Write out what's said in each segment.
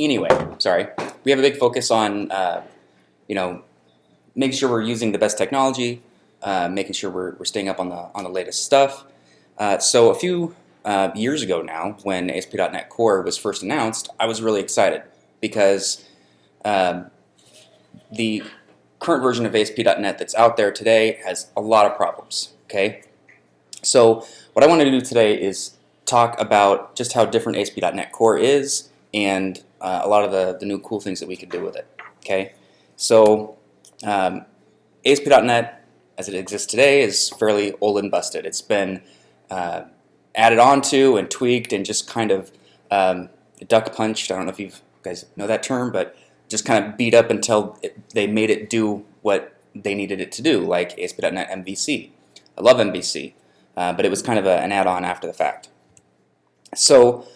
Anyway, sorry, we have a big focus on you know, making sure we're using the best technology, making sure we're staying up on the latest stuff. So a few years ago now, when ASP.NET Core was first announced, I was really excited because the current version of ASP.NET that's out there today has a lot of problems. Okay, so what I want to do today is talk about just how different ASP.NET Core is and a lot of the new cool things that we could do with it. Okay, so ASP.NET as it exists today is fairly old and busted. It's been added onto and tweaked and just kind of duck punched. I don't know if you guys know that term, but just kind of beat up until they made it do what they needed it to do, like ASP.NET MVC. I love MVC, but it was kind of an add-on after the fact. So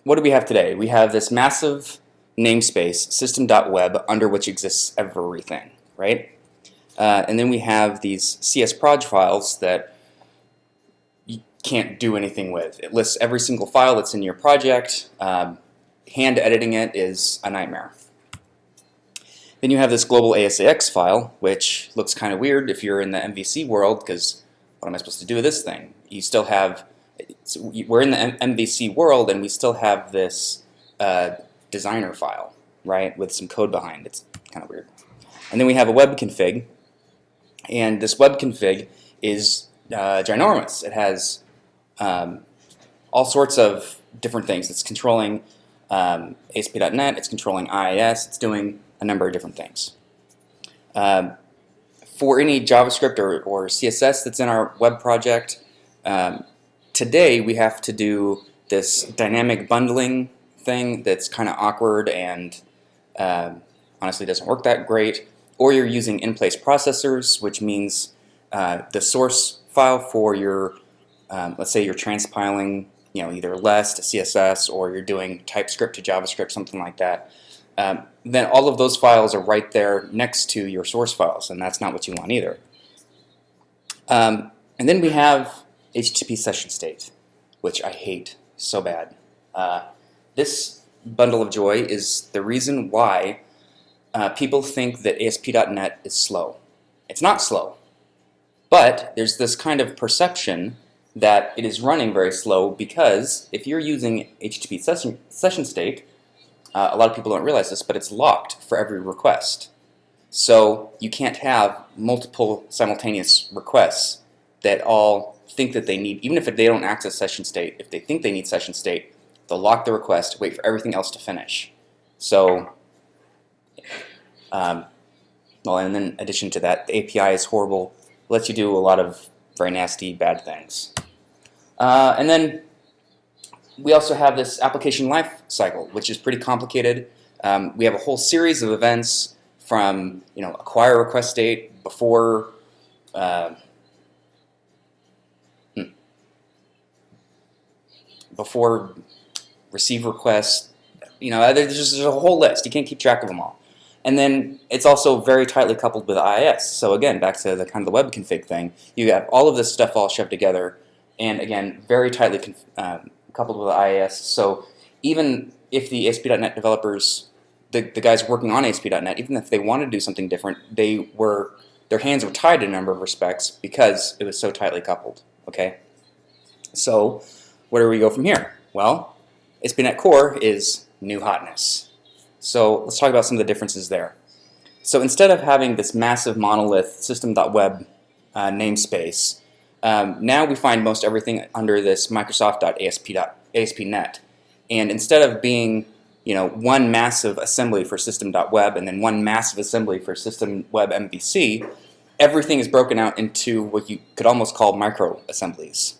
what do we have today? We have this massive namespace, system.web, under which exists everything, right? And then we have these CSproj files that you can't do anything with. It lists every single file that's in your project. Hand editing it is a nightmare. Then you have this global ASAX file, which looks kind of weird if you're in the MVC world, because what am I supposed to do with this thing? You still have, we're in the MVC world and we still have this designer file, right, with some code behind. It's kind of weird. And then we have a web config, and this web config is ginormous. It has all sorts of different things. It's controlling ASP.NET, it's controlling IIS, it's doing a number of different things. For any JavaScript or CSS that's in our web project, today we have to do this dynamic bundling thing that's kind of awkward and honestly doesn't work that great. Or you're using in-place processors, which means the source file for your, let's say you're transpiling, either less to CSS or you're doing TypeScript to JavaScript, something like that. Then all of those files are right there next to your source files, and that's not what you want either. And then we have HTTP session state, which I hate so bad. This bundle of joy is the reason why people think that ASP.NET is slow. It's not slow, but there's this kind of perception that it is running very slow because if you're using HTTP session state, a lot of people don't realize this, but it's locked for every request. So you can't have multiple simultaneous requests that all think that they need, even if they don't access session state, if they think they need session state, they'll lock the request, wait for everything else to finish. So, well, and then in addition to that, the API is horrible, lets you do a lot of very nasty, bad things. And then we also have this application life cycle, which is pretty complicated. We have a whole series of events from acquire request state before before receive request. There's just a whole list. You can't keep track of them all. And then it's also very tightly coupled with IIS. So again, back to the kind of the web config thing, you have all of this stuff all shoved together, and again, very tightly coupled with IIS. So even if the ASP.NET developers, the guys working on ASP.NET, even if they wanted to do something different, their hands were tied in a number of respects because it was so tightly coupled. Okay, so where do we go from here? Well, ASP.NET Core is new hotness. So let's talk about some of the differences there. So instead of having this massive monolith system.web namespace, now we find most everything under this Microsoft.ASP.net. And instead of being one massive assembly for system.web and then one massive assembly for system.web MVC, everything is broken out into what you could almost call micro assemblies.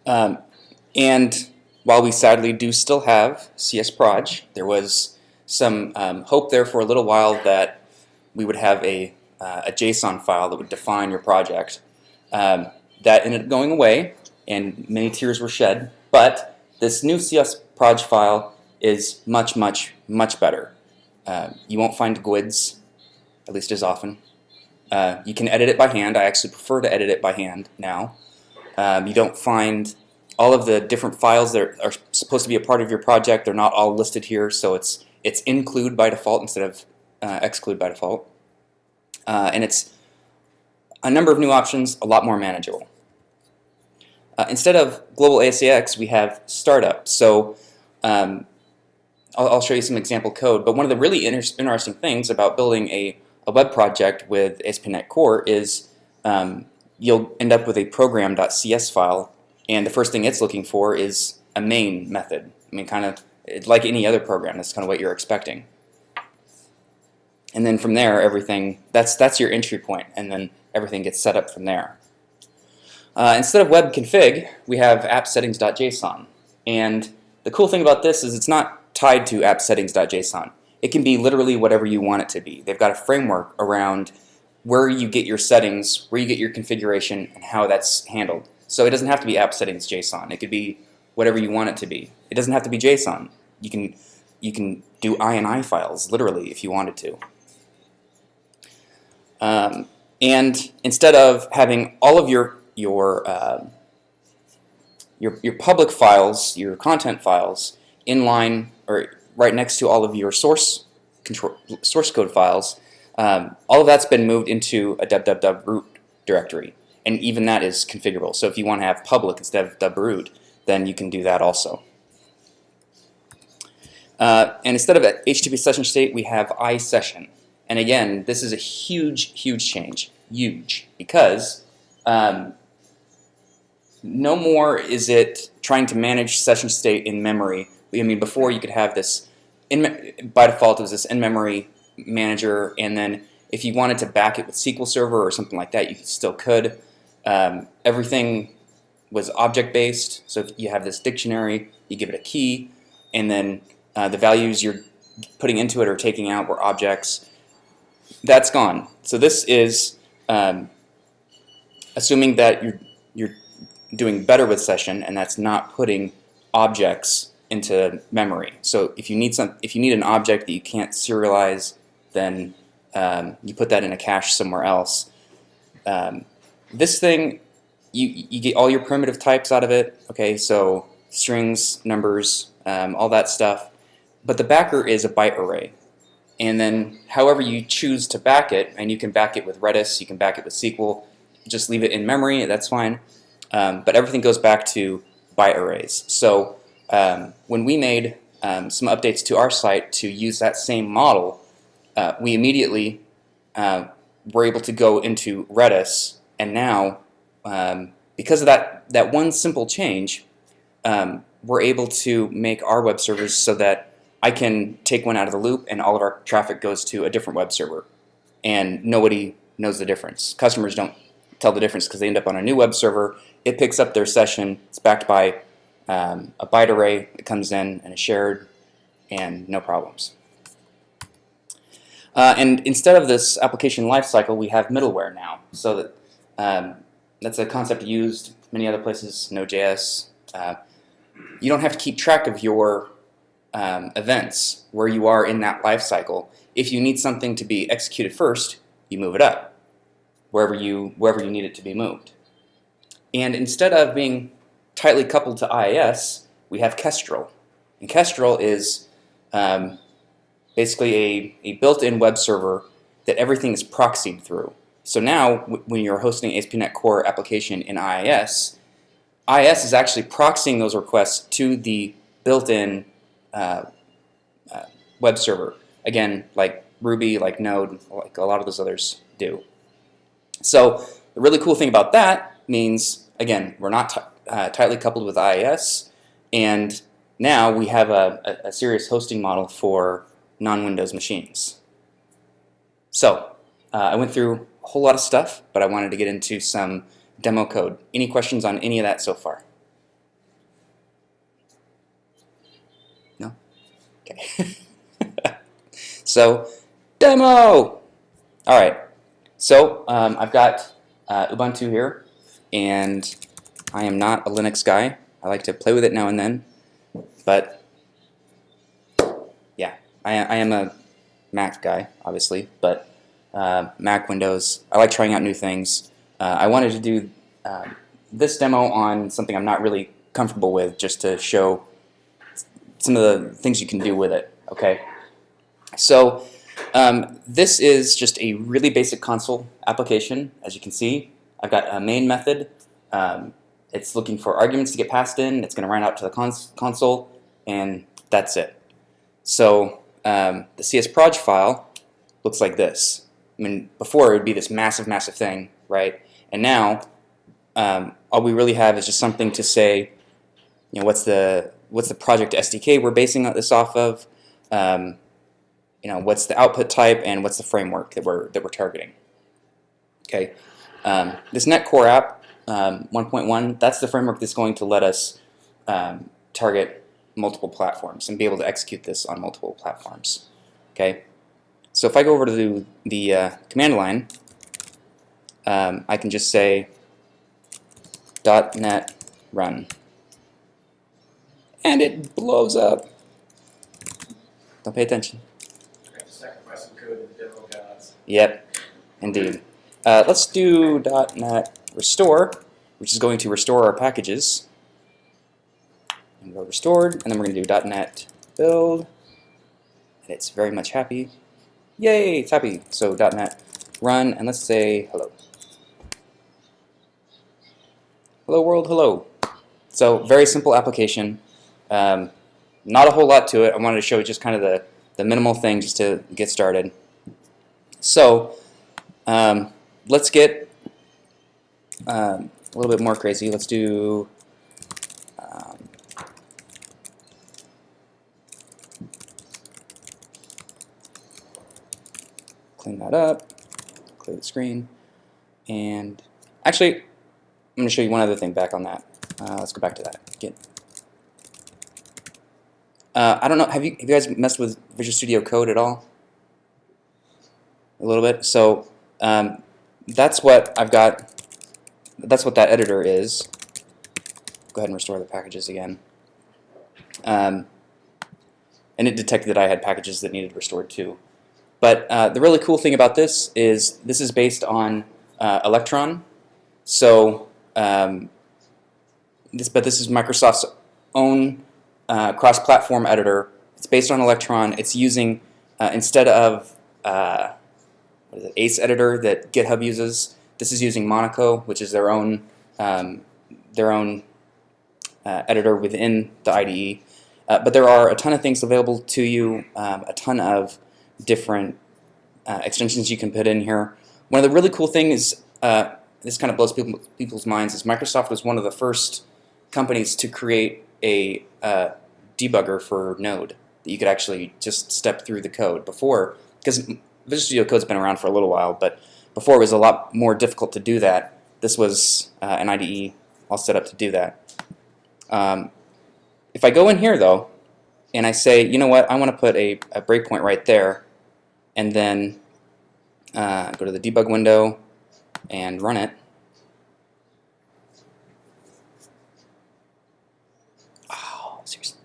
And while we sadly do still have CSproj, there was some hope there for a little while that we would have a JSON file that would define your project. That ended up going away, and many tears were shed. But this new CSproj file is much, much, much better. You won't find GUIDs, at least as often. You can edit it by hand. I actually prefer to edit it by hand now. You don't find all of the different files that are supposed to be a part of your project, they're not all listed here, so it's include by default instead of exclude by default. And it's a number of new options, a lot more manageable. Instead of Global ASAX, we have Startup. So I'll show you some example code, but one of the really interesting things about building a web project with ASP.NET Core is you'll end up with a program.cs file, and the first thing it's looking for is a main method. I mean, kind of like any other program, that's kind of what you're expecting. And then from there, everything, that's your entry point, and then everything gets set up from there. Instead of web config, we have app-settings.json. And the cool thing about this is it's not tied to app-settings.json. It can be literally whatever you want it to be. They've got a framework around where you get your settings, where you get your configuration, and how that's handled. So it doesn't have to be app-settings.json. It could be whatever you want it to be. It doesn't have to be JSON. You can do INI files, literally, if you wanted to. And instead of having all of your public files, your content files, in line or right next to all of your source code files, all of that's been moved into a www root directory, and even that is configurable. So if you want to have public instead of wroot, then you can do that also. And instead of HTTP session state, we have iSession. And again, this is a huge change. Huge. Because no more is it trying to manage session state in memory. I mean, before you could have this, by default it was this in-memory manager, and then if you wanted to back it with SQL Server or something like that, you still could. Everything was object-based, so if you have this dictionary, you give it a key, and then the values you're putting into it or taking out were objects. That's gone. So this is assuming that you're doing better with session, and that's not putting objects into memory. So if you need an object that you can't serialize, then you put that in a cache somewhere else. This thing, you get all your primitive types out of it. Okay, so strings, numbers, all that stuff. But the backer is a byte array. And then however you choose to back it, and you can back it with Redis, you can back it with SQL, just leave it in memory, that's fine. But everything goes back to byte arrays. So when we made some updates to our site to use that same model, we immediately were able to go into Redis, and now because of that one simple change, we're able to make our web servers so that I can take one out of the loop and all of our traffic goes to a different web server, and nobody knows the difference. Customers don't tell the difference because they end up on a new web server. It picks up their session. It's backed by a byte array. It comes in and is shared, and no problems. And instead of this application lifecycle, we have middleware now. So that that's a concept used many other places. Node.js. You don't have to keep track of your events, where you are in that life cycle. If you need something to be executed first, you move it up wherever you need it to be moved. And instead of being tightly coupled to IIS, we have Kestrel. And Kestrel is basically a built-in web server that everything is proxied through. So now, when you're hosting ASP.NET Core application in IIS, IIS is actually proxying those requests to the built-in web server. Again, like Ruby, like Node, like a lot of those others do. So the really cool thing about that means, again, we're not tightly coupled with IIS, and now we have a serious hosting model for non-Windows machines. So I went through a whole lot of stuff, but I wanted to get into some demo code. Any questions on any of that so far? No? Okay. So, demo! All right. So I've got Ubuntu here, and I am not a Linux guy. I like to play with it now and then, but yeah, I am a Mac guy, obviously, but Mac, Windows, I like trying out new things. I wanted to do this demo on something I'm not really comfortable with, just to show some of the things you can do with it. Okay, so this is just a really basic console application. As you can see, I've got a main method. It's looking for arguments to get passed in. It's going to run out to the console, and that's it. So the CSproj file looks like this. I mean, before it would be this massive, massive thing, right? And now all we really have is just something to say, you know, what's the project SDK we're basing this off of, you know, what's the output type, and what's the framework that we're targeting. Okay, this NetCore app 1.1, that's the framework that's going to let us target multiple platforms and be able to execute this on multiple platforms. Okay, so if I go over to the command line, I can just say .NET run, and it blows up. Don't pay attention. I have to sacrifice some code to the demo gods. Yep, indeed. Let's do .NET restore, which is going to restore our packages. And go restored, and then we're going to do .NET build, and it's very much happy. Yay, it's happy. So .NET run, and let's say hello. Hello world, hello. So very simple application. Not a whole lot to it. I wanted to show just kind of the minimal thing just to get started. So let's get a little bit more crazy. Let's do clean that up, clear the screen, and actually I'm going to show you one other thing back on that. Let's go back to that. I don't know, have you guys messed with Visual Studio Code at all? A little bit. So that's what I've got. That's what that editor is. Go ahead and restore the packages again. And it detected that I had packages that needed restored too. But the really cool thing about this is based on Electron. So this is Microsoft's own cross-platform editor. It's based on Electron. It's using instead of what is it, Ace editor that GitHub uses. This is using Monaco, which is their own editor within the IDE. But there are a ton of things available to you, a ton of different extensions you can put in here. One of the really cool things, this kind of blows people's minds, is Microsoft was one of the first companies to create a debugger for Node that you could actually just step through the code. Before, because Visual Studio Code's been around for a little while, but before it was a lot more difficult to do that. This was an IDE all set up to do that. If I go in here though, and I say, you know what, I want to put a breakpoint right there, and then go to the debug window and run it. Oh, seriously.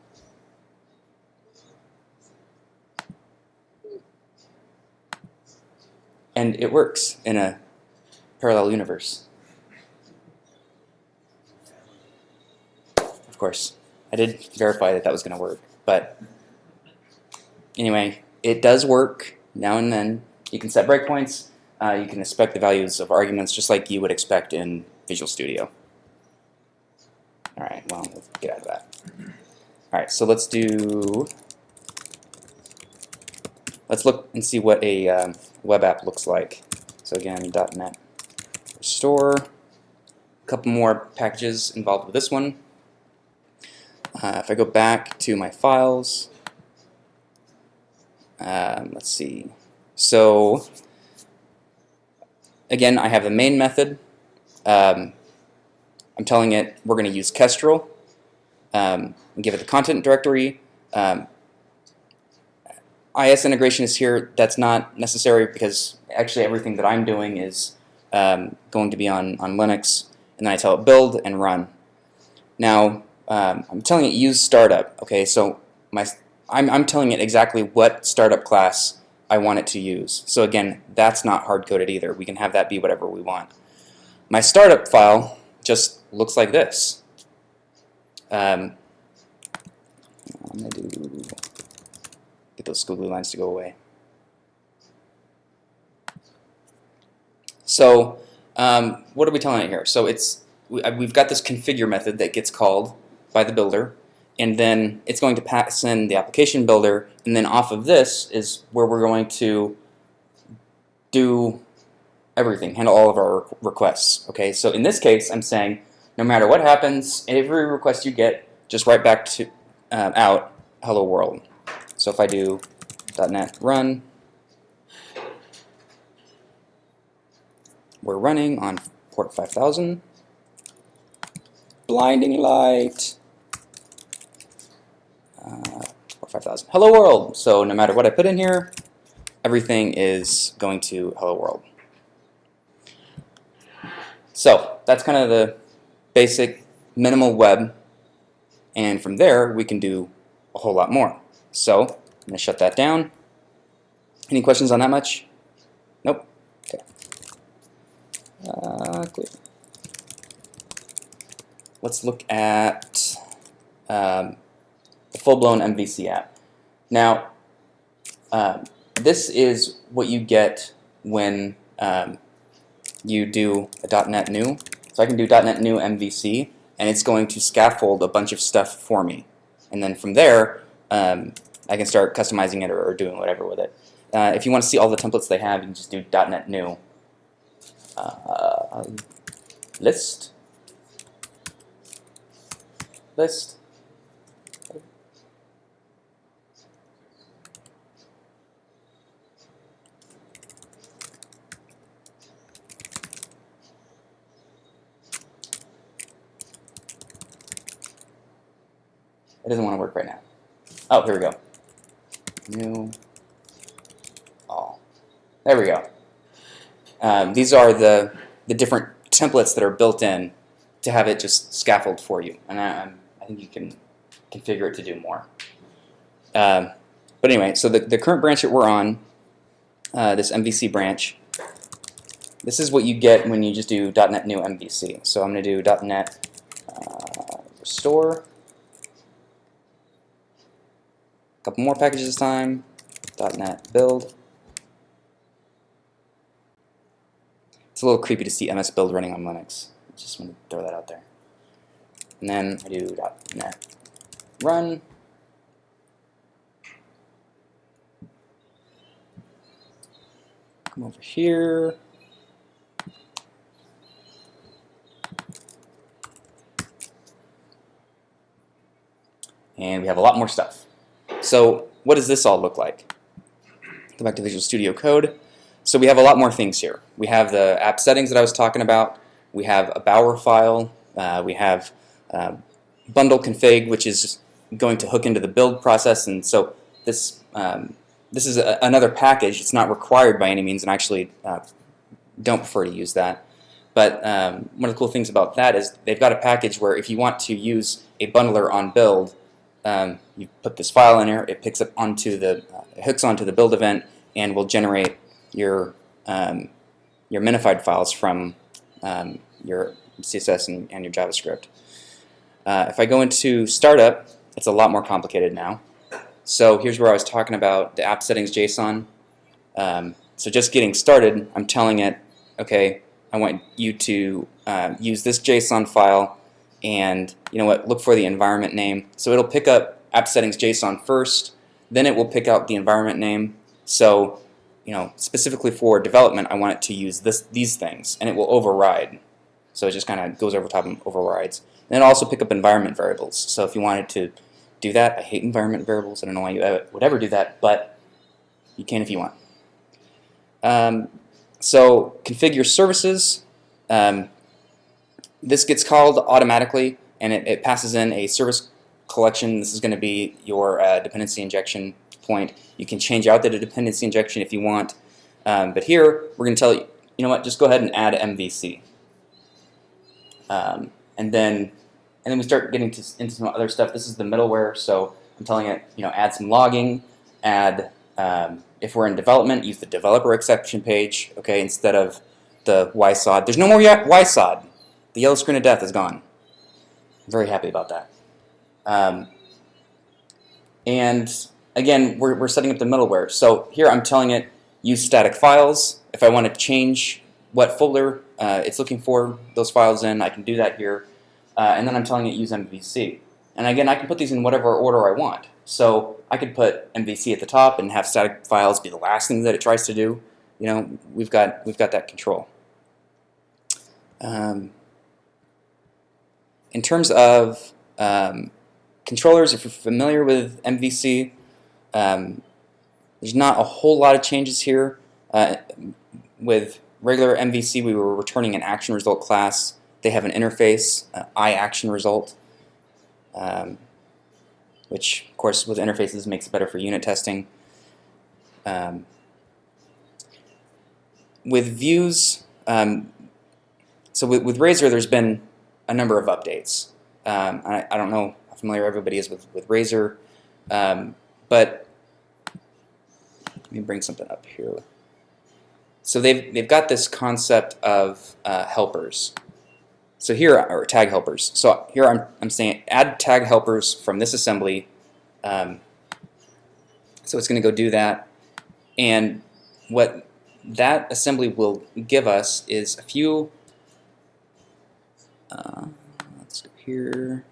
And it works in a parallel universe. Of course, I did verify that was going to work, but anyway, it does work now and then. You can set breakpoints. You can inspect the values of arguments just like you would expect in Visual Studio. All right, well, let's get out of that. All right, so let's look and see what a web app looks like. So again, .NET restore. A couple more packages involved with this one. If I go back to my files, let's see. So again, I have the main method. I'm telling it we're going to use Kestrel. Give it the content directory. IS integration is here. That's not necessary because actually everything that I'm doing is going to be on Linux. And then I tell it build and run. Now, I'm telling it use startup. Okay, so I'm telling it exactly what startup class I want it to use. So again, that's not hard-coded either. We can have that be whatever we want. My startup file just looks like this. I'm going to get those squiggly lines to go away. So what are we telling it here? So we've got this configure method that gets called by the builder, and then it's going to pass in the application builder, and then off of this is where we're going to do everything, handle all of our requests. Okay, so in this case, I'm saying no matter what happens, every request you get, just write back to out hello world. So if I do .NET run, we're running on port 5000. Blinding light. Port 5000. Hello world. So no matter what I put in here, everything is going to hello world. So that's kind of the basic minimal web, and from there we can do a whole lot more. So I'm going to shut that down. Any questions on that much? Nope. Okay. Clear. Let's look at the full-blown MVC app. Now, this is what you get when you do a .NET New. So I can do .NET New MVC, and it's going to scaffold a bunch of stuff for me. And then from there, I can start customizing it or doing whatever with it. If you want to see all the templates they have, you can just do .NET New list. It doesn't want to work right now. Oh, here we go. New all. There we go. These are the different templates that are built in to have it just scaffold for you, and I think you can configure it to do more. But anyway, so the current branch that we're on, this MVC branch, this is what you get when you just do .NET New MVC. So I'm going to do .NET restore. A couple more packages this time. .NET build. It's a little creepy to see MS Build running on Linux. Just want to throw that out there. And then I do .NET run. Come over here. And we have a lot more stuff. So what does this all look like? Go back to Visual Studio Code. So we have a lot more things here. We have the app settings that I was talking about. We have a Bower file. We have bundle config, which is going to hook into the build process. And so this is another package. It's not required by any means, and I actually don't prefer to use that. But one of the cool things about that is they've got a package where if you want to use a bundler on build, you put this file in here, it picks up onto the, it hooks onto the build event, and will generate your minified files from your CSS and your JavaScript. If I go into startup, it's a lot more complicated now. So here's where I was talking about the app settings JSON. So just getting started, I'm telling it, okay, I want you to use this JSON file, and you know what, look for the environment name. So it'll pick up app settings JSON first, then it will pick out the environment name. So you know, specifically for development, I want it to use these things, and it will override. So it just kind of goes over top and overrides. And it'll also pick up environment variables. So if you wanted to do that, I hate environment variables. I don't know why you would ever do that, but you can if you want. So configure services. This gets called automatically, and it passes in a service collection. This is going to be your dependency injection point. You can change out the dependency injection if you want, but here we're going to tell you, you know what, just go ahead and add MVC, and then we start getting into some other stuff. This is the middleware, so I'm telling it, you know, add some logging, add if we're in development, use the developer exception page, okay, instead of the YSOD. There's no more YSOD. The yellow screen of death is gone. I'm very happy about that. And again, we're setting up the middleware. So here I'm telling it use static files. If I want to change what folder it's looking for those files in, I can do that here. And then I'm telling it use MVC. And again, I can put these in whatever order I want. So I could put MVC at the top and have static files be the last thing that it tries to do. You know, we've got that control. In terms of controllers, if you're familiar with MVC, there's not a whole lot of changes here. With regular MVC, we were returning an action result class. They have an interface, iActionResult, which, of course, with interfaces makes it better for unit testing. With views, so with Razor, there's been a number of updates. I don't know how familiar everybody is with Razor, but let me bring something up here. So they've got this concept of helpers. So here are tag helpers. So here I'm saying add tag helpers from this assembly. So it's going to go do that, and what that assembly will give us is a few. Let's go here.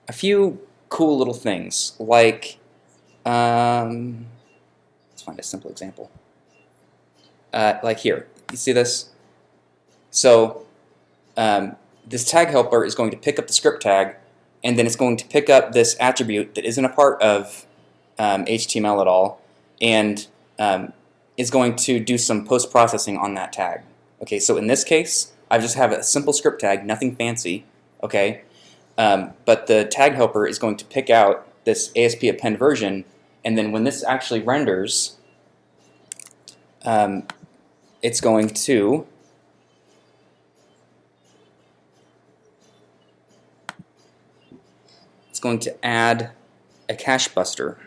A few cool little things like. Let's find a simple example. Like here, you see this? So this tag helper is going to pick up the script tag, and then it's going to pick up this attribute that isn't a part of HTML at all, and is going to do some post-processing on that tag. Okay, so in this case, I just have a simple script tag, nothing fancy. Okay, but the tag helper is going to pick out this ASP append version, and then when this actually renders, it's going to add a cache buster.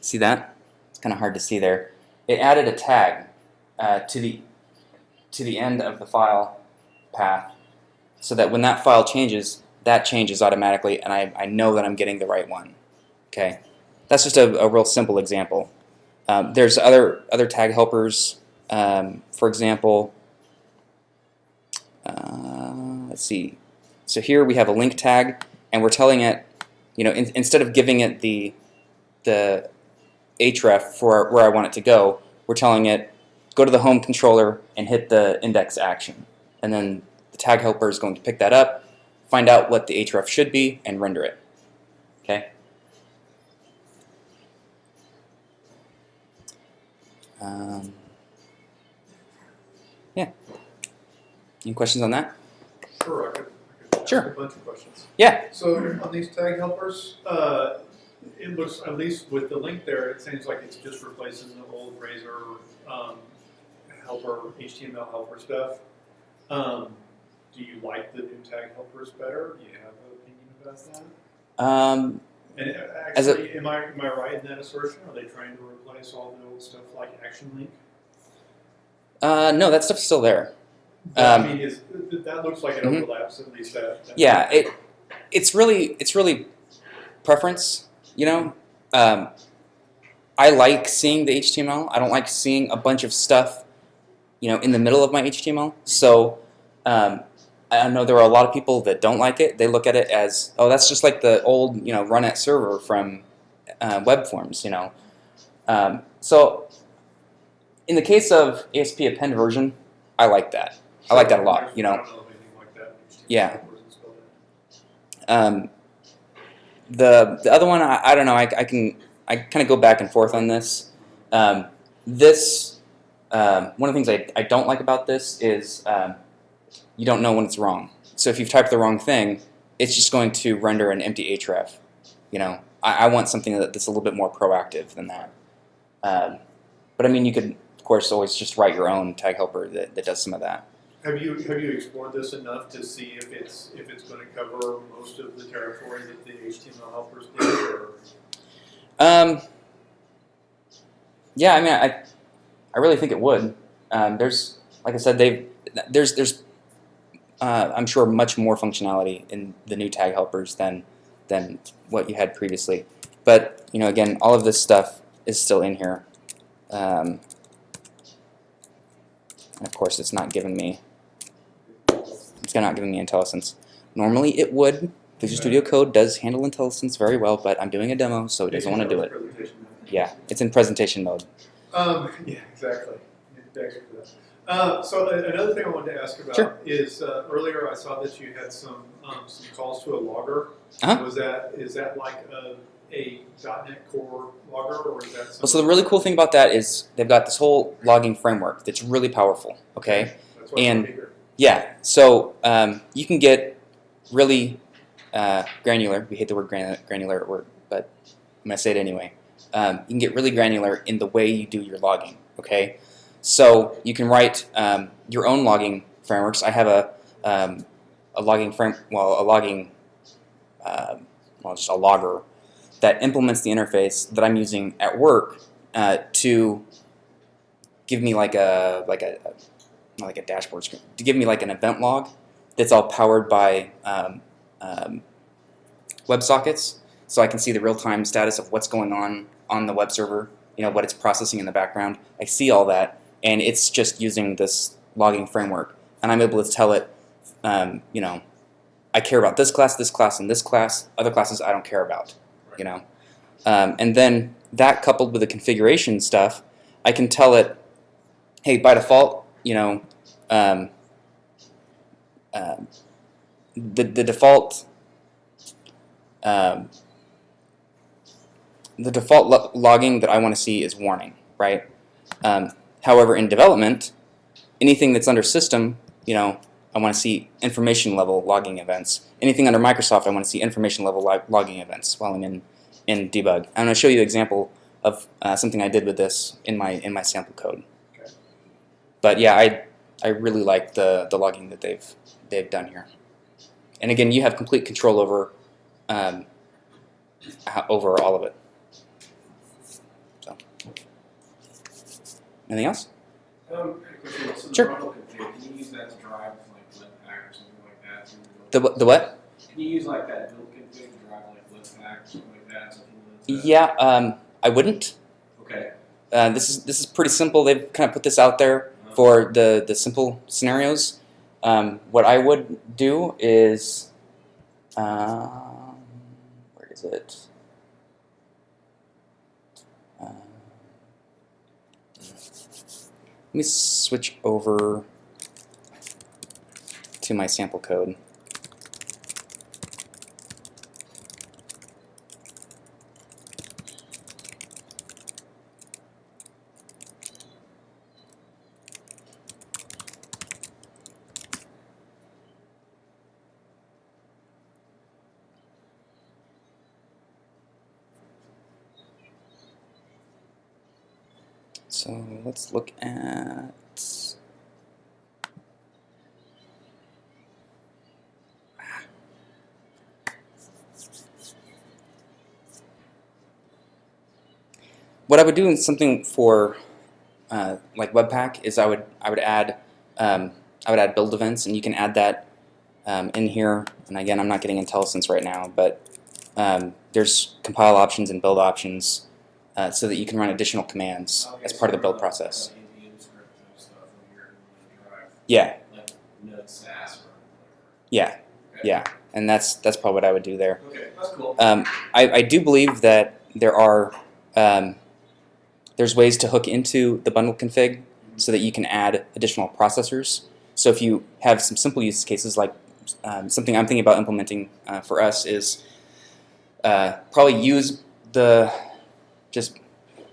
See that? It's kind of hard to see there. It added a tag to the end of the file path, so that when that file changes, that changes automatically, and I know that I'm getting the right one. Okay, that's just a real simple example. There's other tag helpers. For example, let's see. So here we have a link tag, and we're telling it, you know, instead of giving it the href for where I want it to go, we're telling it go to the home controller and hit the index action, and then the tag helper is going to pick that up, find out what the href should be, and render it. Okay. Yeah. Any questions on that? Sure, I could ask Sure. a bunch of questions. Yeah. So on these tag helpers, it looks, at least with the link there, it seems like it's just replacing the old Razor helper, HTML helper stuff. Do you like the new tag helpers better? Do you have an opinion about that? And actually, am I right in that assertion? Are they trying to replace all the old stuff like ActionLink? No, that stuff's still there. I mean, that looks like it overlaps at least that. Yeah, it's really preference. You know, I like seeing the HTML. I don't like seeing a bunch of stuff, you know, in the middle of my HTML. So I know there are a lot of people that don't like it. They look at it as, oh, that's just like the old, you know, Runit server from web forms. You know, so in the case of ASP append version, I like that. I like that a lot. You know. I don't know of anything like that. Yeah. The other one, I don't know. I kind of go back and forth on this. One of the things I don't like about this is you don't know when it's wrong. So if you've typed the wrong thing, it's just going to render an empty href. You know, I want something that's a little bit more proactive than that. But I mean, you could, of course, always just write your own tag helper that does some of that. Have you explored this enough to see if it's going to cover most of the territory that the HTML helpers did? Or? Yeah, I mean, I really think it would. There's, like I said, there's I'm sure, much more functionality in the new tag helpers than what you had previously. But again, all of this stuff is still in here. And of course, it's not giving me IntelliSense. Normally, it would. Visual Studio Code does handle IntelliSense very well, but I'm doing a demo, so it doesn't want to do it. Yeah, it's in presentation mode. Yeah, exactly. So another thing I wanted to ask about is earlier I saw that you had some calls to a logger. Is that like a .NET Core logger, or is that something? Well, so the really cool thing about that is they've got this whole logging framework that's really powerful. Okay, that's what I'm eager. Yeah, so you can get really granular. We hate the word granular, but I'm going to say it anyway. You can get really granular in the way you do your logging. Okay, so you can write your own logging frameworks. I have a logging just a logger that implements the interface that I'm using at work to give me like a dashboard screen, to give me like an event log that's all powered by WebSockets, so I can see the real-time status of what's going on the web server, what it's processing in the background. I see all that, and it's just using this logging framework, and I'm able to tell it, I care about this class, and this class. Other classes I don't care about, and then that coupled with the configuration stuff, I can tell it, hey, by default, the default logging that I want to see is warning, right? However, in development, anything that's under system, I want to see information level logging events. Anything under Microsoft, I want to see information level logging events while I'm in debug. I'm going to show you an example of something I did with this in my sample code. Okay. But yeah, I really like the logging that they've done here. And again, you have complete control over all of it. So, anything else? So Sure. the bundle config, can you use that to drive like Webpack or something like that? The what? Can you use like that build config to drive like Webpack or something like that? So Yeah, I wouldn't. Okay. This is pretty simple. They've kind of put this out there for the simple scenarios. What I would do is, where is it? Let me switch over to my sample code. So let's look at what I would do in something for like Webpack is I would add build events, and you can add that in here. And again, I'm not getting IntelliSense right now, but there's compile options and build options so that you can run additional commands as part of the build process. Yeah. Like Node SAS or Yeah. okay. Yeah, and that's probably what I would do there. Okay, that's cool. I do believe that there's ways to hook into the bundle config so that you can add additional processors. So if you have some simple use cases, like something I'm thinking about implementing for us is probably use the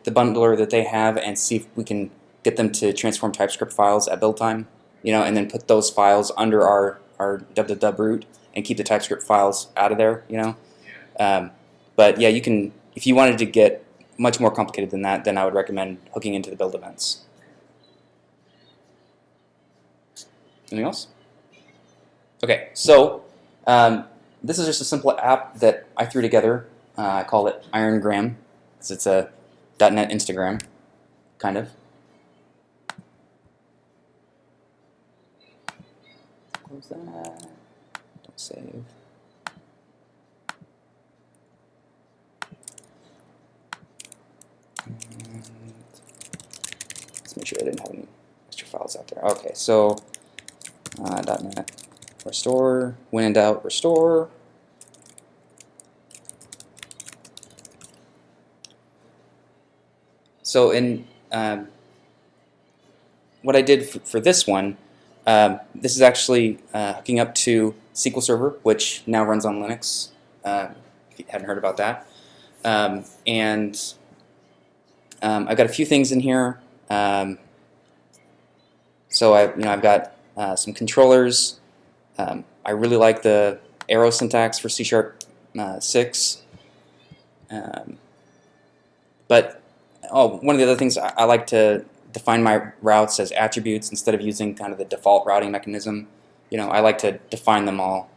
bundler that they have and see if we can get them to transform TypeScript files at build time, and then put those files under our www root and keep the TypeScript files out of there, But yeah, you can, if you wanted to get much more complicated than that, then I would recommend hooking into the build events. Anything else? Okay, so this is just a simple app that I threw together. I call it Irongram, because it's a .NET Instagram, kind of. Close that. Don't save. And let's make sure I didn't have any extra files out there. Okay, so .NET restore, when in doubt, restore. So in what I did for this one, this is actually hooking up to SQL Server, which now runs on Linux. If you hadn't heard about that, and I've got a few things in here. So I've got some controllers. I really like the arrow syntax for C# 6. But one of the other things, I like to define my routes as attributes instead of using kind of the default routing mechanism. I like to define them all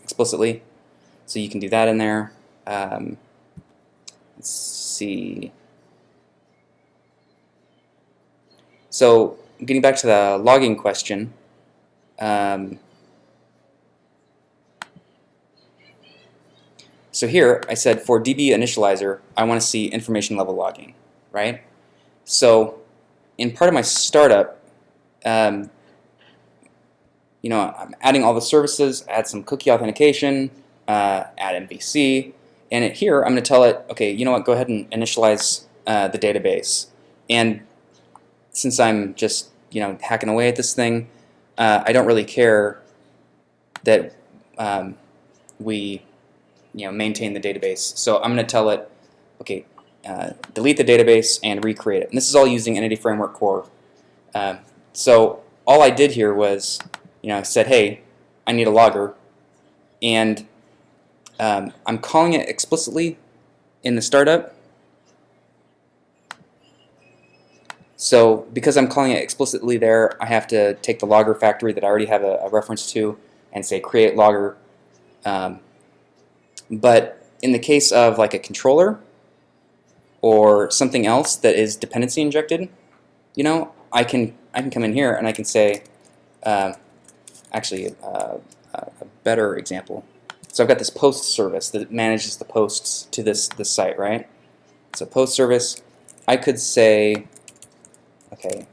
explicitly. So you can do that in there. Let's see. So getting back to the logging question, so here I said for DB initializer, I want to see information level logging, right? So in part of my startup, I'm adding all the services, add some cookie authentication, add MVC, and here I'm going to tell it, okay, you know what, go ahead and initialize the database. And since I'm just hacking away at this thing, I don't really care that we maintain the database. So I'm going to tell it, okay, delete the database and recreate it. And this is all using Entity Framework Core. So all I did here was, said, hey, I need a logger, and I'm calling it explicitly in the startup. So because I'm calling it explicitly there, I have to take the logger factory that I already have a reference to and say create logger. But in the case of like a controller or something else that is dependency injected, I can come in here and I can say, actually a better example. So I've got this post service that manages the posts to this site, right? So post service, I could say, okay,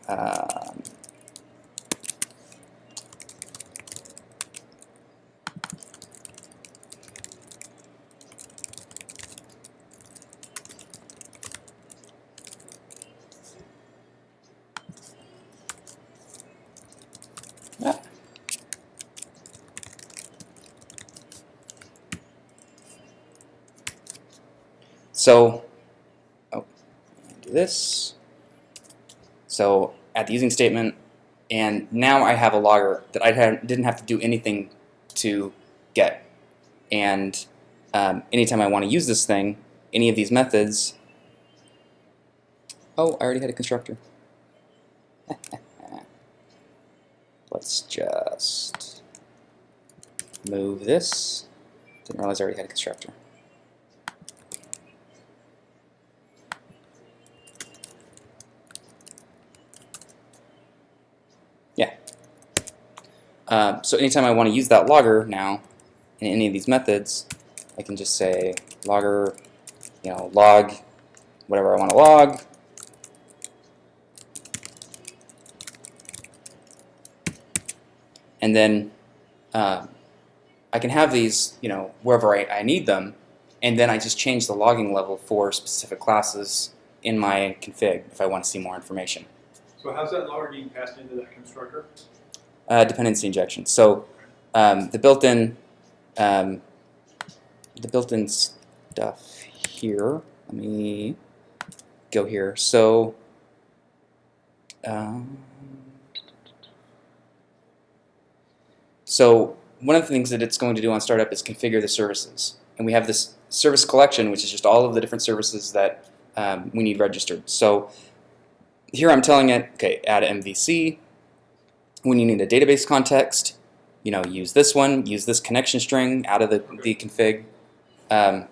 so, do this. So add the using statement, and now I have a logger that I didn't have to do anything to get. And anytime I want to use this thing, any of these methods. Oh, I already had a constructor. Let's just move this. Didn't realize I already had a constructor. Yeah. So anytime I want to use that logger now in any of these methods, I can just say logger, log whatever I want to log. And then I can have these, wherever I need them, and then I just change the logging level for specific classes in my config if I want to see more information. So how's that logger getting passed into that constructor? Dependency injection. So the built-in stuff here. Let me go here. So so one of the things that it's going to do on startup is configure the services, and we have this service collection, which is just all of the different services that we need registered. So here I'm telling it, okay, add MVC. When you need a database context, use this one, use this connection string out of the config. Yeah,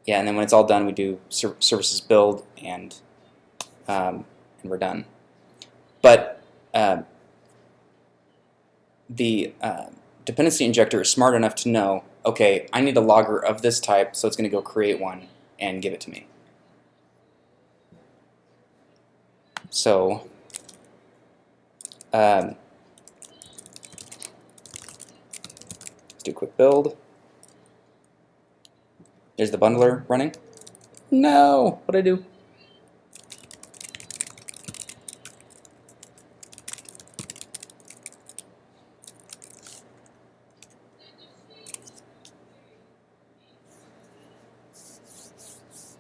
and then when it's all done, we do services build, and we're done. But the dependency injector is smart enough to know, okay, I need a logger of this type, so it's going to go create one and give it to me. So let's do a quick build. There's the bundler running. No, what'd I do?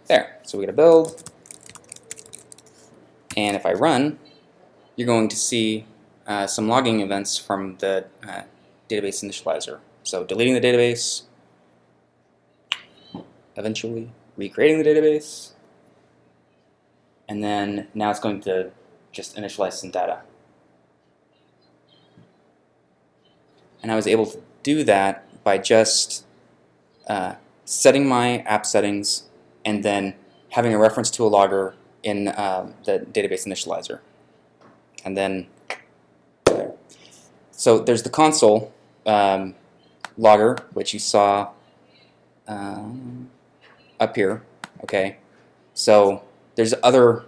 There, so we got a build, and if I run, you're going to see some logging events from the database initializer. So deleting the database, eventually recreating the database, and then now it's going to just initialize some data. And I was able to do that by just setting my app settings and then having a reference to a logger in the database initializer. And then there. So there's the console logger, which you saw up here. Okay, so there's other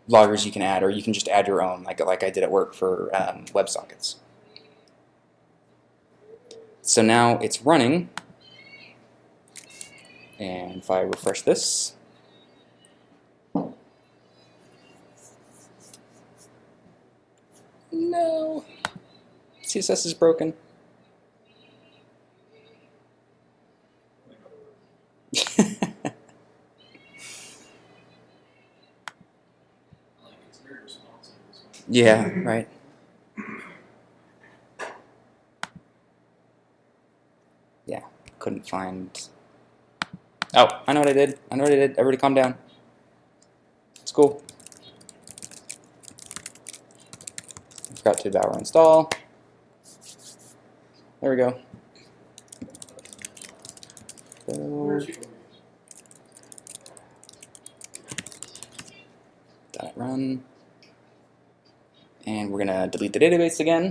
loggers you can add, or you can just add your own, like I did at work for WebSockets. So now it's running, and if I refresh this, no, CSS is broken. Yeah, right. Yeah, couldn't find. Oh, I know what I did. I know what I did. Everybody calm down. It's cool. I forgot to bower install. There we go. Dot run. And we're going to delete the database again.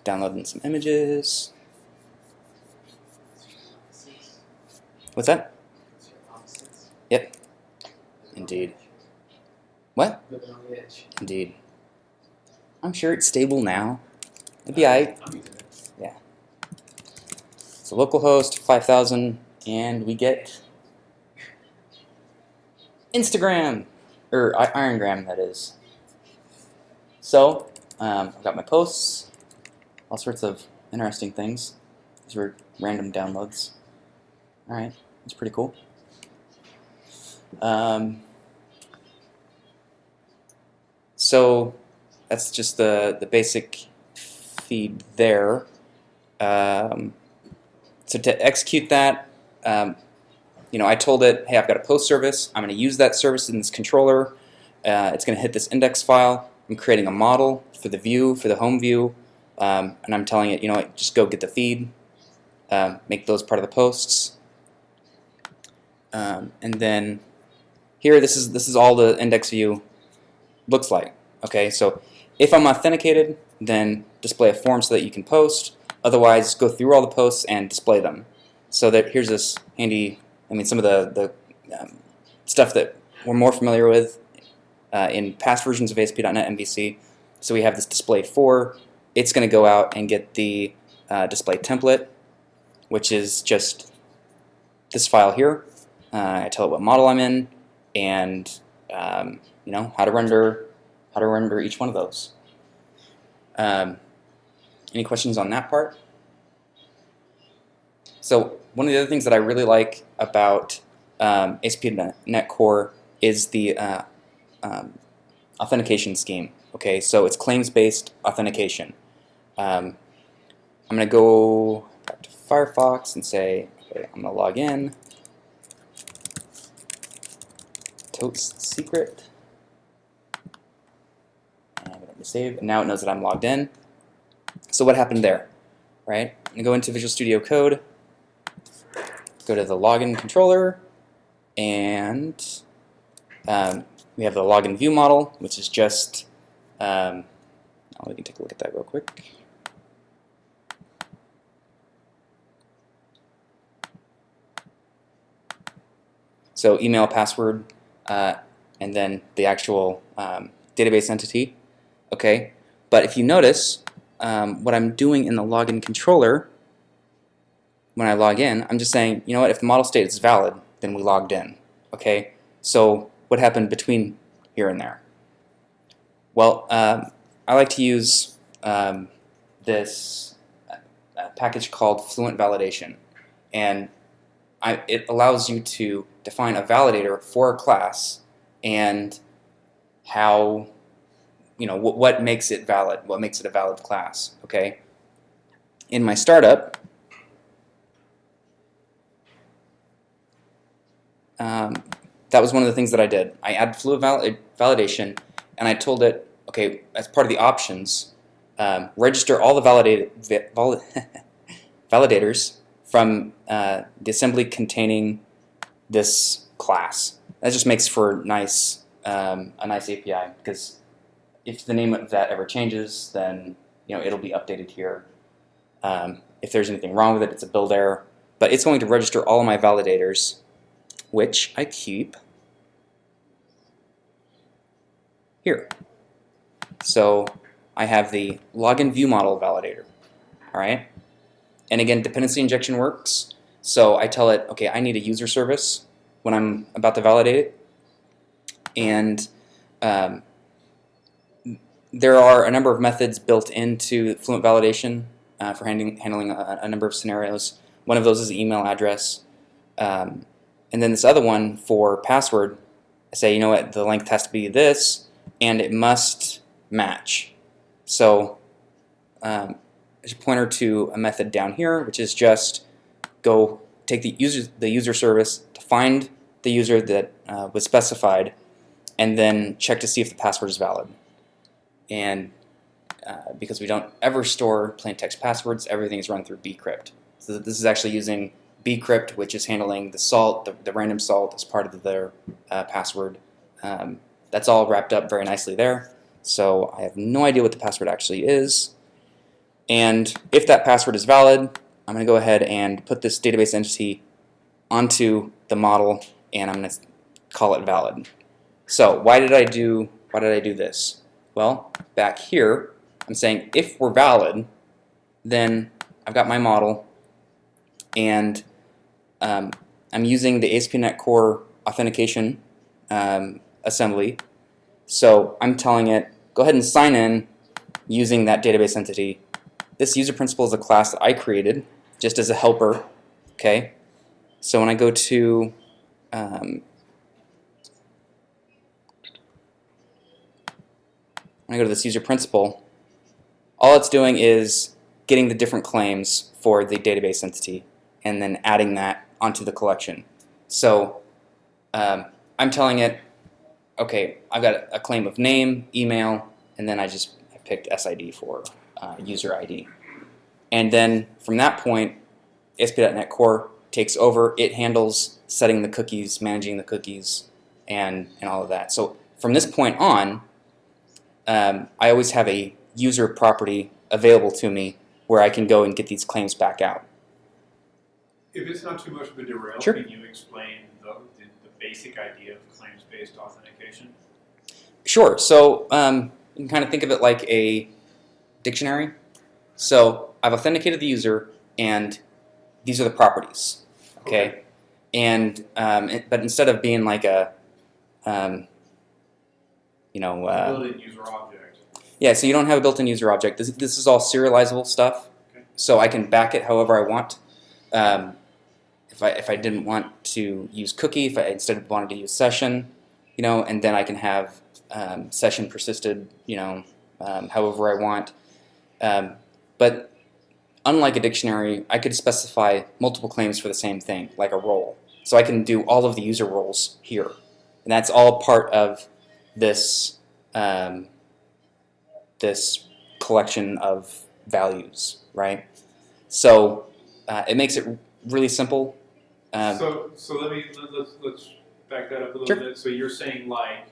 Downloading some images. What's that? Yep. Indeed. What? Indeed. I'm sure it's stable now. Maybe yeah. So localhost 5000, and we get Instagram, or Irongram, that is. So I've got my posts, all sorts of interesting things. These were random downloads. All right, that's pretty cool. So that's just the basic feed there. So to execute that, you know, I told it, hey, I've got a post service. I'm going to use that service in this controller. It's going to hit this index file. I'm creating a model for the view, for the home view, and I'm telling it, you know what, just go get the feed, make those part of the posts, and then here, this is all the index view looks like. Okay, so if I'm authenticated, then display a form so that you can post. Otherwise, go through all the posts and display them. So that here's this handy, I mean, some of the stuff that we're more familiar with in past versions of ASP.NET MVC. So we have this display for. It's going to go out and get the display template, which is just this file here. I tell it what model I'm in, and you know, how to render each one of those. Any questions on that part? So one of the other things that I really like about ASP.NET Core is the authentication scheme. Okay, so it's claims-based authentication. I'm going to go back to Firefox and say, okay, I'm going to log in. Totes secret. And I'm going to save, and now it knows that I'm logged in. So what happened there, right? I'm going to go into Visual Studio Code, go to the login controller, And we have the login view model, which is just, we can take a look at that real quick. So email, password, and then the actual database entity. Okay, but if you notice, what I'm doing in the login controller, when I log in, I'm just saying, you know what, if the model state is valid, then we logged in. Okay, so what happened between here and there? Well, I like to use this package called Fluent Validation, and it allows you to define a validator for a class and how, what makes it valid, what makes it a valid class. Okay, in my startup, that was one of the things that I did. I added Fluent Validation, and I told it, okay, as part of the options, register all the validators from the assembly containing this class. That just makes for a nice API, because if the name of that ever changes, then it'll be updated here. If there's anything wrong with it, it's a build error. But it's going to register all of my validators, which I keep here. So I have the login view model validator. All right. And again, dependency injection works. So I tell it, okay, I need a user service when I'm about to validate it. And there are a number of methods built into Fluent Validation for handling a number of scenarios. One of those is the email address. And then this other one for password, I say, you know what, the length has to be this, and it must match. So there's a pointer to a method down here, which is just go take the user service to find the user that was specified, and then check to see if the password is valid. And because we don't ever store plain text passwords, everything is run through bcrypt. So this is actually using bcrypt, which is handling the salt, the random salt, as part of their password. That's all wrapped up very nicely there. So I have no idea what the password actually is. And if that password is valid, I'm going to go ahead and put this database entity onto the model, and I'm going to call it valid. So why did I do this? Well, back here, I'm saying if we're valid, then I've got my model, and I'm using the ASP.NET Core authentication assembly. So I'm telling it, go ahead and sign in using that database entity. This user principal is a class that I created just as a helper. Okay, so when I go to this user principal, all it's doing is getting the different claims for the database entity and then adding that onto the collection. So I'm telling it, okay, I've got a claim of name, email, and then I picked SID for user ID. And then from that point, ASP.NET Core takes over. It handles setting the cookies, managing the cookies, and all of that. So from this point on, I always have a user property available to me where I can go and get these claims back out. If it's not too much of a derail, sure. Can you explain the basic idea of claims-based authentication? Sure. So you can kind of think of it like a dictionary. So I've authenticated the user, and these are the properties. Okay. And but instead of being like a built-in user object. Yeah, so you don't have a built-in user object. This is all serializable stuff. Okay. So I can back it however I want. If I didn't want to use cookie, if I instead wanted to use session, and then I can have session persisted, however I want. But unlike a dictionary, I could specify multiple claims for the same thing, like a role. So I can do all of the user roles here, and that's all part of this this collection of values, right? So it makes it really simple. So let's back that up a little Sure. bit? So you're saying, like,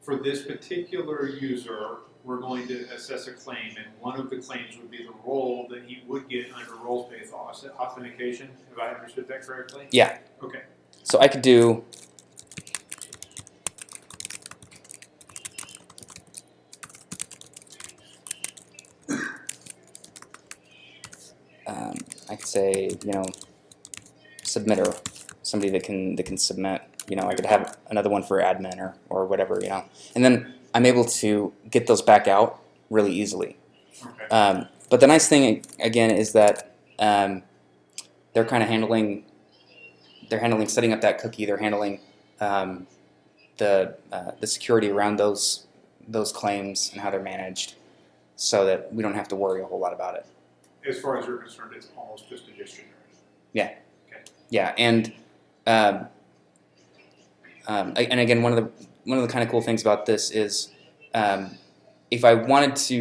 for this particular user, we're going to assess a claim, and one of the claims would be the role that he would get under roles-based authentication. Have I understood that correctly? Yeah. Okay. So I could do I could say, submitter, somebody that can submit. I could have another one for admin or whatever, and then I'm able to get those back out really easily. Okay. But the nice thing again is that they're kind of handling setting up that cookie. They're handling the security around those claims and how they're managed, so that we don't have to worry a whole lot about it. As far as you're concerned, it's almost just a dictionary. Yeah. Okay. Yeah, and again, one of the kind of cool things about this is, if I didn't want to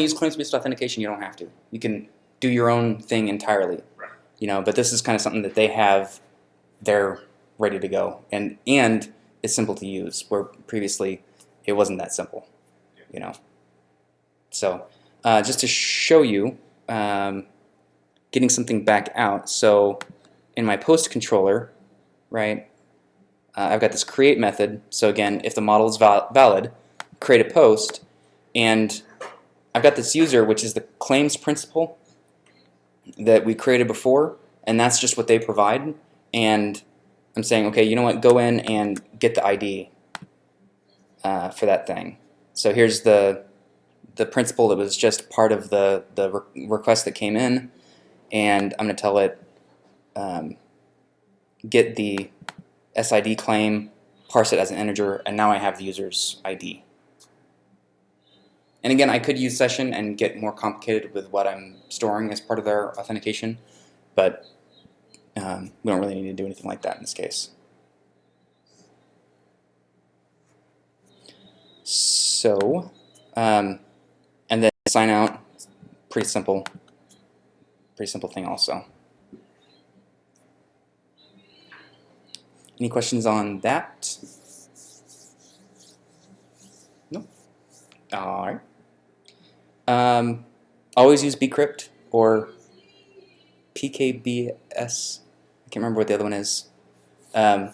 use claims-based authentication, you don't have to. You can do your own thing entirely. Right. But this is kind of something that they have. They're ready to go, and it's simple to use, where previously it wasn't that simple. So just to show you. Getting something back out. So in my post controller, right, I've got this create method. So again, if the model is valid, create a post, and I've got this user, which is the claims principal that we created before, and that's just what they provide. And I'm saying, okay, you know what, go in and get the ID for that thing. So here's the principal that was just part of the request that came in, and I'm going to tell it get the SID claim, parse it as an integer, and now I have the user's ID. And again, I could use session and get more complicated with what I'm storing as part of their authentication, but we don't really need to do anything like that in this case. So, and then sign out, pretty simple thing also. Any questions on that? No? All right. Always use bcrypt or PKBS. I can't remember what the other one is. Don't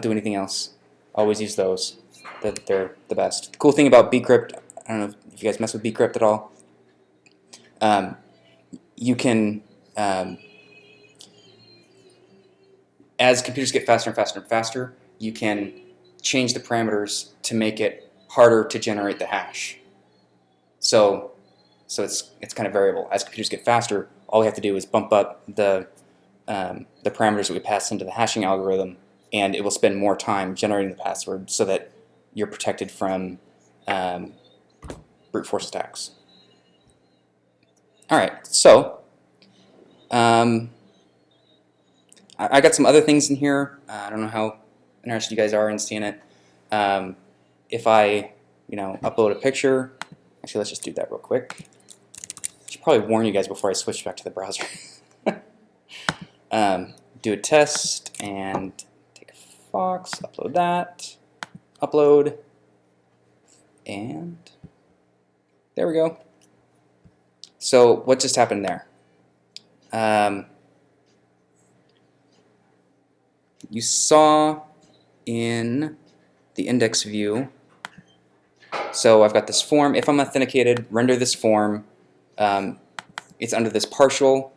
do anything else. Always use those. They're the best. The cool thing about bcrypt, I don't know if you guys mess with bcrypt at all. You can, as computers get faster and faster and faster, you can change the parameters to make it harder to generate the hash. So it's kind of variable. As computers get faster, all we have to do is bump up the parameters that we pass into the hashing algorithm, and it will spend more time generating the password so that you're protected from brute force attacks. All right, so I got some other things in here. I don't know how interested you guys are in seeing it. If I, upload a picture, actually, let's just do that real quick. I should probably warn you guys before I switch back to the browser. Do a test and take a Fox, upload that, upload, and there we go. So what just happened there? You saw in the index view, so I've got this form. If I'm authenticated, render this form. It's under this partial.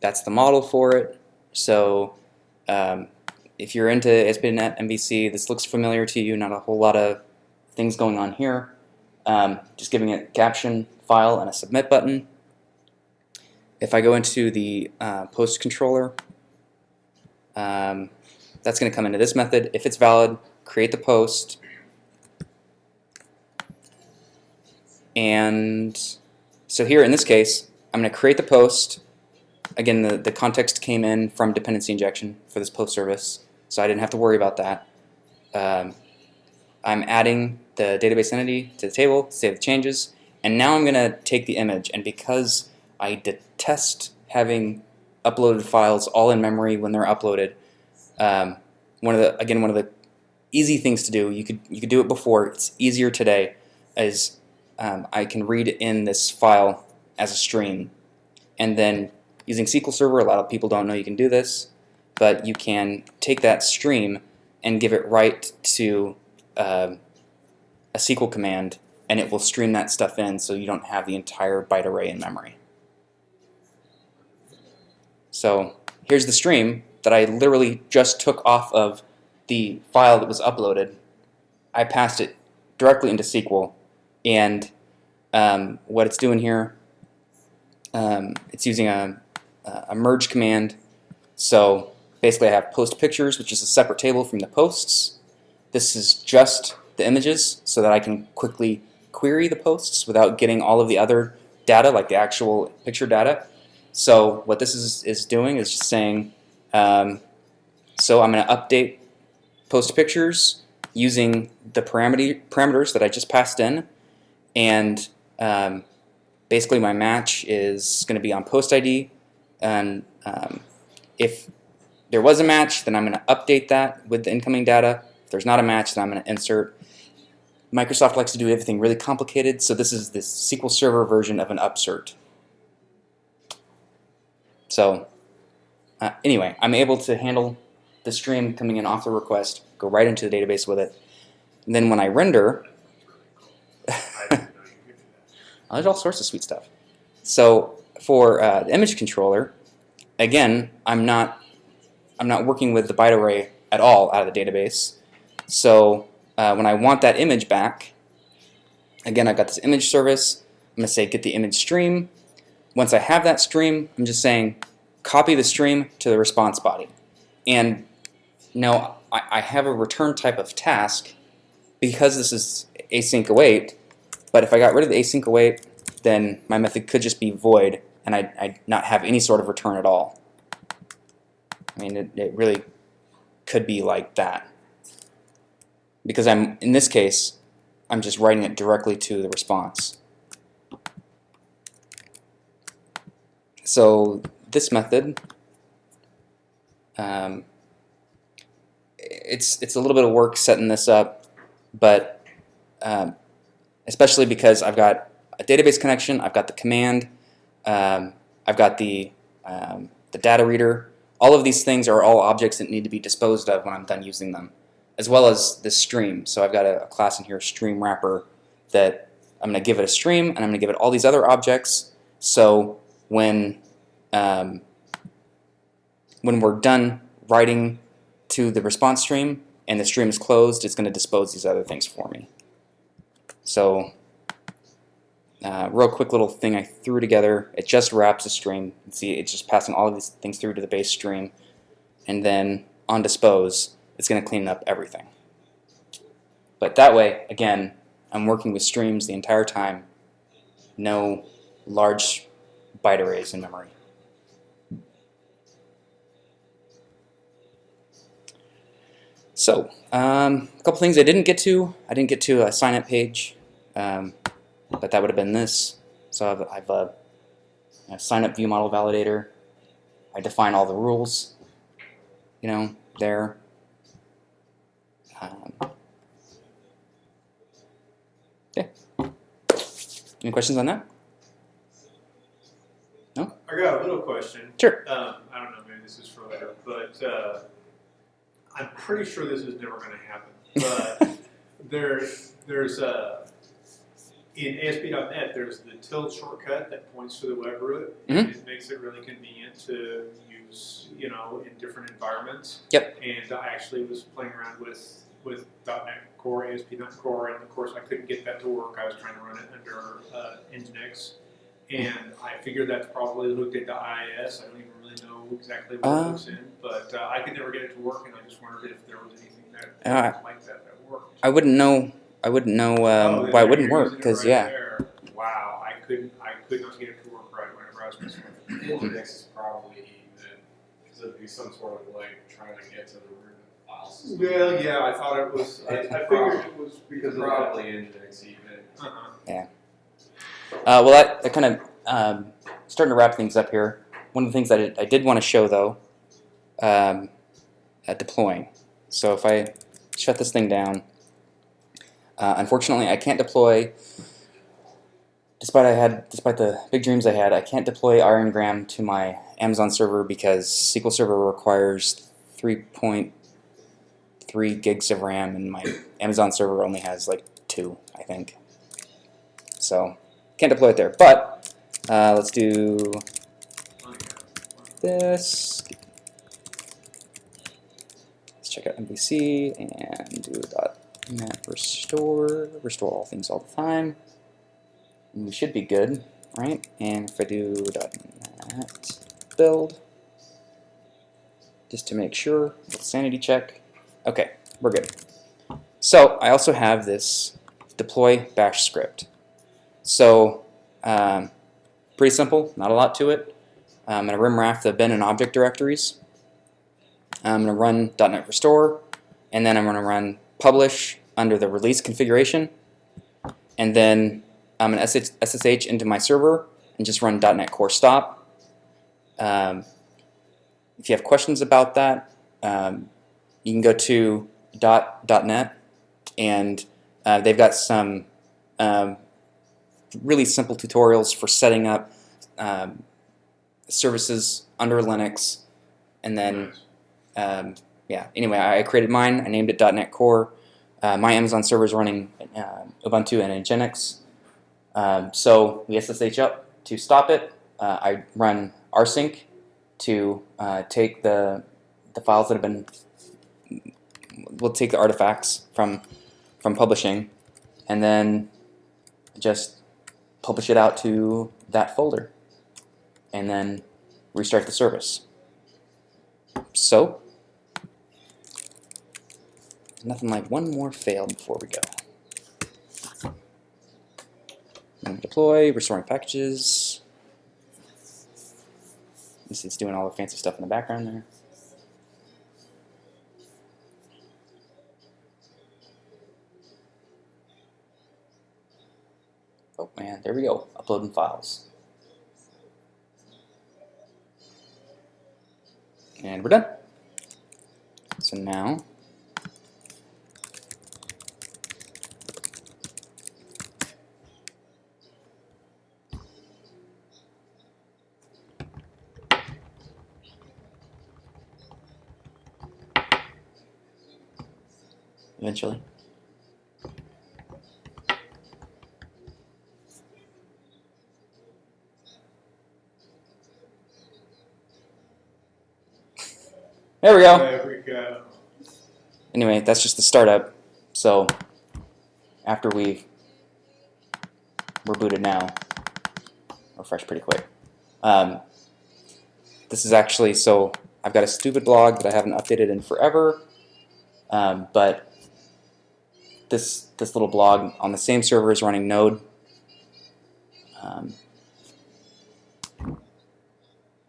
That's the model for it. So if you're into ASP.NET MVC, this looks familiar to you. Not a whole lot of things going on here. Just giving it a caption file and a submit button. If I go into the post controller, that's going to come into this method. If it's valid, create the post. And so here in this case, I'm going to create the post. Again, the context came in from dependency injection for this post service, so I didn't have to worry about that. I'm adding the database entity to the table, save the changes, and now I'm going to take the image, and because I detest having uploaded files all in memory when they're uploaded, one of the easy things to do. You could do it before. It's easier today, as I can read in this file as a stream, and then using SQL Server, a lot of people don't know you can do this, but you can take that stream and give it right to a SQL command, and it will stream that stuff in, so you don't have the entire byte array in memory. So here's the stream that I literally just took off of the file that was uploaded. I passed it directly into SQL, and what it's doing here, it's using a merge command. So basically I have post pictures, which is a separate table from the posts. This is just the images, so that I can quickly query the posts without getting all of the other data, like the actual picture data. So what this is doing is just saying, so I'm going to update post pictures using the parameters that I just passed in, and basically my match is going to be on post ID, and if there was a match, then I'm going to update that with the incoming data. If there's not a match, then I'm going to insert. Microsoft likes to do everything really complicated, so this is this SQL Server version of an upsert. So anyway, I'm able to handle the stream coming in off the request, go right into the database with it. And then when I render, there's all sorts of sweet stuff. So for the image controller, again, I'm not working with the byte array at all out of the database. So when I want that image back, again, I've got this image service. I'm going to say get the image stream. Once I have that stream, I'm just saying copy the stream to the response body. And now I have a return type of task because this is async await, but if I got rid of the async await, then my method could just be void and I'd not have any sort of return at all. I mean, it really could be like that. Because in this case, I'm just writing it directly to the response. So this method, it's a little bit of work setting this up, but especially because I've got a database connection, I've got the command, I've got the data reader. All of these things are all objects that need to be disposed of when I'm done using them, as well as this stream. So I've got a class in here, stream wrapper, that I'm going to give it a stream, and I'm going to give it all these other objects. So when we're done writing to the response stream and the stream is closed, it's going to dispose these other things for me. So real quick little thing I threw together. It just wraps a stream. You can see it's just passing all of these things through to the base stream, and then on dispose, it's going to clean up everything. But that way, again, I'm working with streams the entire time. No large byte arrays in memory. So, a couple things I didn't get to. I didn't get to a sign-up page, but that would have been this. So I've a sign-up view model validator. I define all the rules, there. Yeah. Any questions on that? No? I got a little question. Sure. I don't know, maybe this is for later, but I'm pretty sure this is never going to happen. But there's in ASP.NET, there's the tilde shortcut that points to the web root. Mm-hmm. It makes it really convenient to use, in different environments. Yep. And I actually was playing around with .NET Core, ASP.NET Core, and of course I couldn't get that to work. I was trying to run it under Nginx. And I figured that's probably hooked into IIS. I don't even really know exactly what it hooks in, but I could never get it to work, and I just wondered if there was anything that like that worked. I wouldn't know why it wouldn't work, because There. Wow, I could not get it to work right whenever I was messing with it. Nginx is probably because it'd be some sort of like trying to get to the root of the file system. Well, yeah, I thought it was. I figured it was because of that. Probably Nginx even. Yeah. Well, that kind of starting to wrap things up here. One of the things that I did want to show, though, at deploying. So if I shut this thing down, unfortunately I can't deploy, despite the big dreams I had, I can't deploy Irongram to my Amazon server because SQL Server requires 3.3 gigs of RAM, and my Amazon server only has like 2, I think. So can't deploy it there. But let's do this. Let's check out MVC and do .NET restore all things all the time. And we should be good, right? And if I do .NET build, just to make sure, sanity check. Okay, we're good. So I also have this deploy bash script. So pretty simple, not a lot to it. I'm going to rimwrap the bin and object directories. I'm going to run .NET restore, and then I'm going to run publish under the release configuration, and then I'm going to SSH into my server and just run .NET Core stop. If you have questions about that, you can go to .NET, and they've got some really simple tutorials for setting up services under Linux, and then yeah. Anyway, I created mine. I named it .NET Core. My Amazon server is running Ubuntu and Nginx. So we SSH up to stop it. I run rsync to take the files that have been. We'll take the artifacts from publishing, and then just publish it out to that folder, and then restart the service. So, nothing like one more fail before we go. Deploy, restoring packages. It's doing all the fancy stuff in the background there. Oh man, there we go, uploading files. And we're done. So now, eventually. There we go. There we go. Anyway, that's just the startup. So after we're booted now, refresh pretty quick. This is actually, so I've got a stupid blog that I haven't updated in forever, but this little blog on the same server is running Node. I have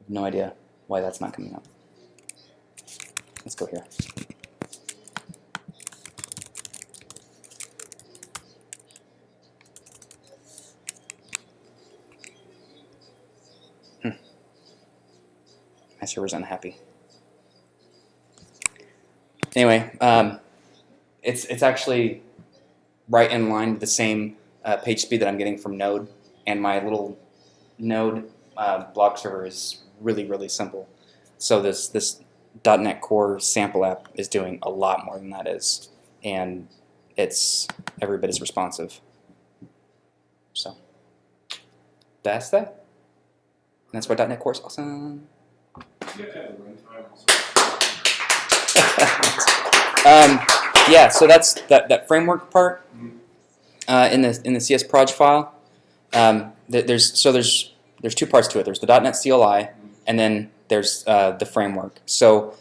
no idea why that's not coming up. Let's go here. My server's unhappy. Anyway, it's actually right in line with the same page speed that I'm getting from Node, and my little Node blog server is really, really simple. So this .NET Core sample app is doing a lot more than that is, and it's every bit as responsive. So that's that. And that's why .NET Core is awesome. You have to have a runtime also. Yeah, so that's that framework part in the CS proj file. There's two parts to it. There's the .NET CLI, and then there's the framework. So